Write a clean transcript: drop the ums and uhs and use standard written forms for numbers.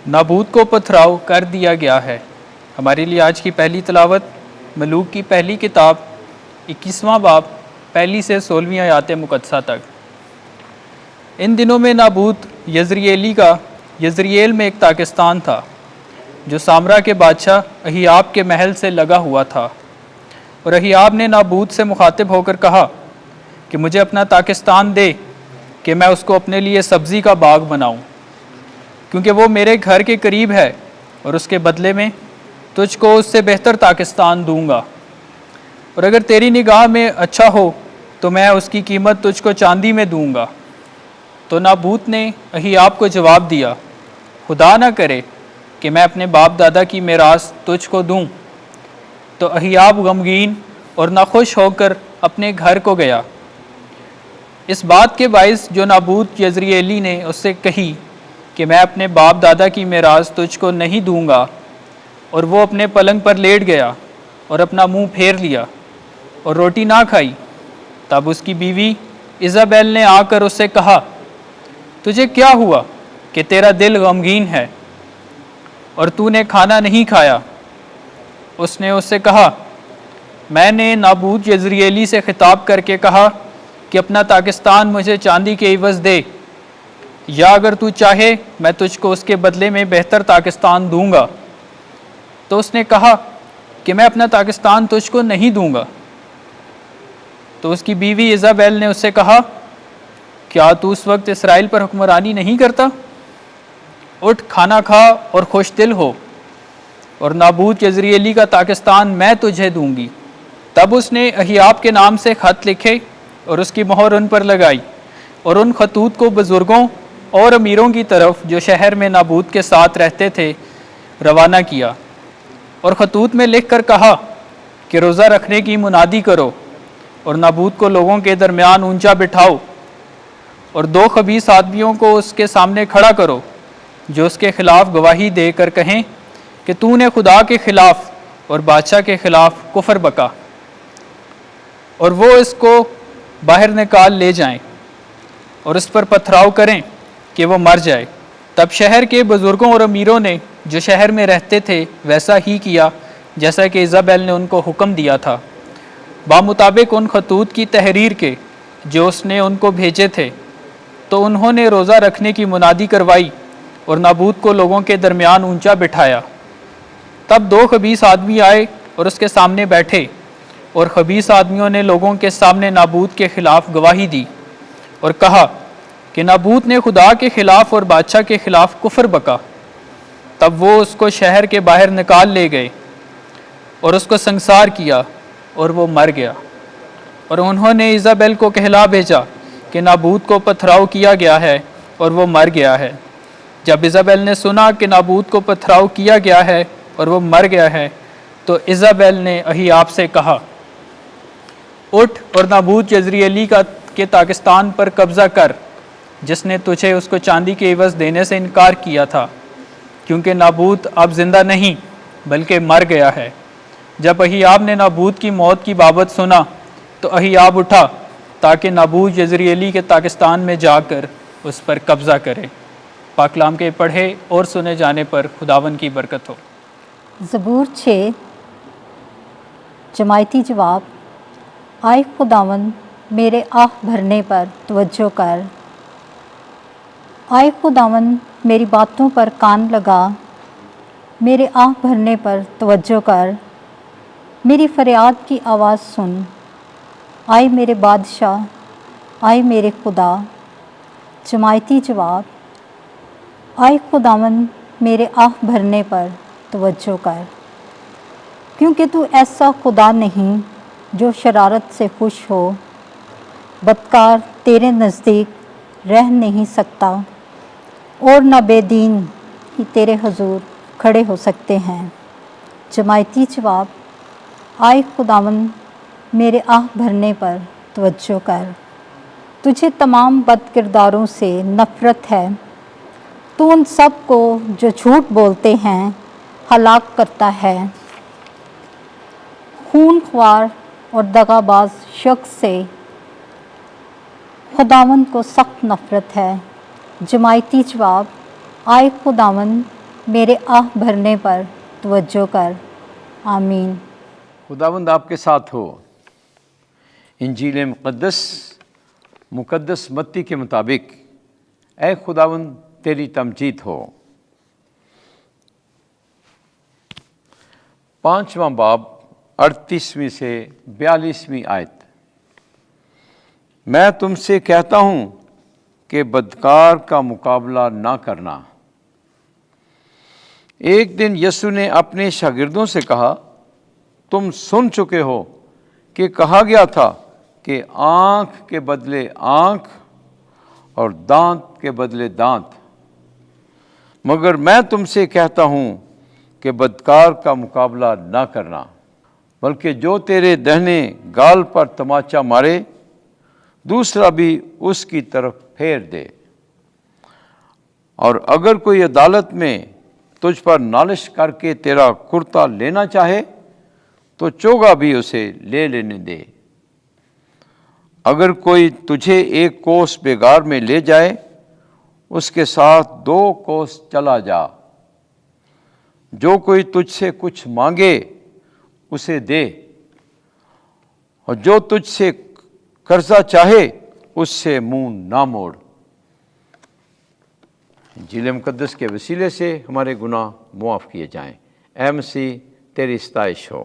نابوت کو پتھراؤ کر دیا گیا ہے۔ ہمارے لیے آج کی پہلی تلاوت ملوک کی پہلی کتاب 21واں باب 1 سے 16 آیات مقدسہ تک۔ ان دنوں میں نابوت یزرییلی کا یزرییل میں ایک تاکستان تھا جو سامرا کے بادشاہ اہیاب کے محل سے لگا ہوا تھا، اور اہیاب نے نابوت سے مخاطب ہو کر کہا کہ مجھے اپنا تاکستان دے کہ میں اس کو اپنے لیے سبزی کا باغ بناؤں، کیونکہ وہ میرے گھر کے قریب ہے، اور اس کے بدلے میں تجھ کو اس سے بہتر تاکستان دوں گا، اور اگر تیری نگاہ میں اچھا ہو تو میں اس کی قیمت تجھ کو چاندی میں دوں گا۔ تو نابوت نے اہیاب کو جواب دیا، خدا نہ کرے کہ میں اپنے باپ دادا کی میراث تجھ کو دوں۔ تو اہیاب غمگین اور ناخوش ہو کر اپنے گھر کو گیا۔ اس بات کے باعث جو نابوت یزرییلی نے اس سے کہی کہ میں اپنے باپ دادا کی میراث تجھ کو نہیں دوں گا، اور وہ اپنے پلنگ پر لیٹ گیا اور اپنا منہ پھیر لیا اور روٹی نہ کھائی۔ تب اس کی بیوی ایزابیل نے آ کر اس سے کہا، تجھے کیا ہوا کہ تیرا دل غمگین ہے اور تو نے کھانا نہیں کھایا؟ اس نے اس سے کہا، میں نے نابوت یزرییلی سے خطاب کر کے کہا کہ اپنا تاکستان مجھے چاندی کے عوض دے، یا اگر تو چاہے میں تجھ کو اس کے بدلے میں بہتر تاکستان دوں گا۔ تو اس نے کہا کہ میں اپنا تاکستان تجھ کو نہیں دوں گا۔ تو اس کی بیوی ایزابیل نے اس سے کہا، کیا تو اس وقت اسرائیل پر حکمرانی نہیں کرتا؟ اٹھ کھانا کھا اور خوش دل ہو، اور نابوت یزرییلی کا تاکستان میں تجھے دوں گی۔ تب اس نے اہیاب کے نام سے خط لکھے اور اس کی مہر ان پر لگائی، اور ان خطوط کو بزرگوں اور امیروں کی طرف جو شہر میں نابوت کے ساتھ رہتے تھے روانہ کیا، اور خطوط میں لکھ کر کہا کہ روزہ رکھنے کی منادی کرو، اور نابوت کو لوگوں کے درمیان اونچا بٹھاؤ، اور 2 خبیث آدمیوں کو اس کے سامنے کھڑا کرو جو اس کے خلاف گواہی دے کر کہیں کہ تو نے خدا کے خلاف اور بادشاہ کے خلاف کفر بکا، اور وہ اس کو باہر نکال لے جائیں اور اس پر پتھراؤ کریں کہ وہ مر جائے۔ تب شہر کے بزرگوں اور امیروں نے جو شہر میں رہتے تھے ویسا ہی کیا جیسا کہ ایزابیل نے ان کو حکم دیا تھا، بمطابق ان خطوط کی تحریر کے جو اس نے ان کو بھیجے تھے۔ تو انہوں نے روزہ رکھنے کی منادی کروائی اور نابوت کو لوگوں کے درمیان اونچا بٹھایا۔ تب 2 خبیث آدمی آئے اور اس کے سامنے بیٹھے، اور خبیث آدمیوں نے لوگوں کے سامنے نابوت کے خلاف گواہی دی اور کہا کہ نابوت نے خدا کے خلاف اور بادشاہ کے خلاف کفر بکا۔ تب وہ اس کو شہر کے باہر نکال لے گئے اور اس کو سنگسار کیا، اور وہ مر گیا۔ اور انہوں نے ایزابیل کو کہلا بھیجا کہ نابوت کو پتھراؤ کیا گیا ہے اور وہ مر گیا ہے۔ جب ایزابیل نے سنا کہ نابوت کو پتھراؤ کیا گیا ہے اور وہ مر گیا ہے، تو ایزابیل نے اہیاب سے کہا، اٹھ اور نابوت یزرییلی کے تاکستان پر قبضہ کر، جس نے تجھے اس کو چاندی کے عوض دینے سے انکار کیا تھا، کیونکہ نابوت اب زندہ نہیں بلکہ مر گیا ہے۔ جب اہیاب نے نابوت کی موت کی بابت سنا تو اہیاب اٹھا تاکہ نابوت یزرییلی کے تاکستان میں جا کر اس پر قبضہ کرے۔ پاک کلام کے پڑھے اور سنے جانے پر خداوند کی برکت ہو۔ زبور 6 جماعتی جواب، آئے خداوند میرے آہ بھرنے پر توجہ کر، آئے خداوند میری باتوں پر کان لگا، میرے آہ بھرنے پر توجہ کر، میری فریاد کی آواز سن، آئے میرے بادشاہ، آئے میرے خدا۔ جماعتی جواب، آئے خداوند میرے آہ بھرنے پر توجہ کر، کیونکہ تو ایسا خدا نہیں جو شرارت سے خوش ہو، بدکار تیرے نزدیک رہ نہیں سکتا، اور نہ بے دین ہی تیرے حضور کھڑے ہو سکتے ہیں۔ جماعتی جواب، آئے خداوند میرے آہ بھرنے پر توجہ کر، تجھے تمام بد کرداروں سے نفرت ہے، تو ان سب کو جو جھوٹ بولتے ہیں ہلاک کرتا ہے۔ خون خوار اور دغا باز شخص سے خداوند کو سخت نفرت ہے۔ جماعتی جواب، آئے خداوند میرے آہ بھرنے پر توجہ کر۔ آمین۔ خداوند آپ کے ساتھ ہو۔ انجیل مقدس متی کے مطابق اے خداوند تیری تمجید ہو۔ 5واں باب 38ویں سے 42ویں آیت۔ میں تم سے کہتا ہوں کہ بدکار کا مقابلہ نہ کرنا۔ ایک دن یسوع نے اپنے شاگردوں سے کہا، تم سن چکے ہو کہ کہا گیا تھا کہ آنکھ کے بدلے آنکھ اور دانت کے بدلے دانت، مگر میں تم سے کہتا ہوں کہ بدکار کا مقابلہ نہ کرنا، بلکہ جو تیرے دہنے گال پر تماچا مارے دوسرا بھی اس کی طرف پھیر دے۔ اور اگر کوئی عدالت میں تجھ پر نالش کر کے تیرا کرتا لینا چاہے تو چوگا بھی اسے لے لینے دے۔ اگر کوئی تجھے ایک کوس بیگار میں لے جائے اس کے ساتھ 2 کوس چلا جا۔ جو کوئی تجھ سے کچھ مانگے اسے دے، اور جو تجھ سے قرضہ چاہے اس سے منہ نہ موڑ۔ انجیل مقدس کے وسیلے سے ہمارے گناہ معاف کیے جائیں۔ اے مسیح تیری ستائش ہو۔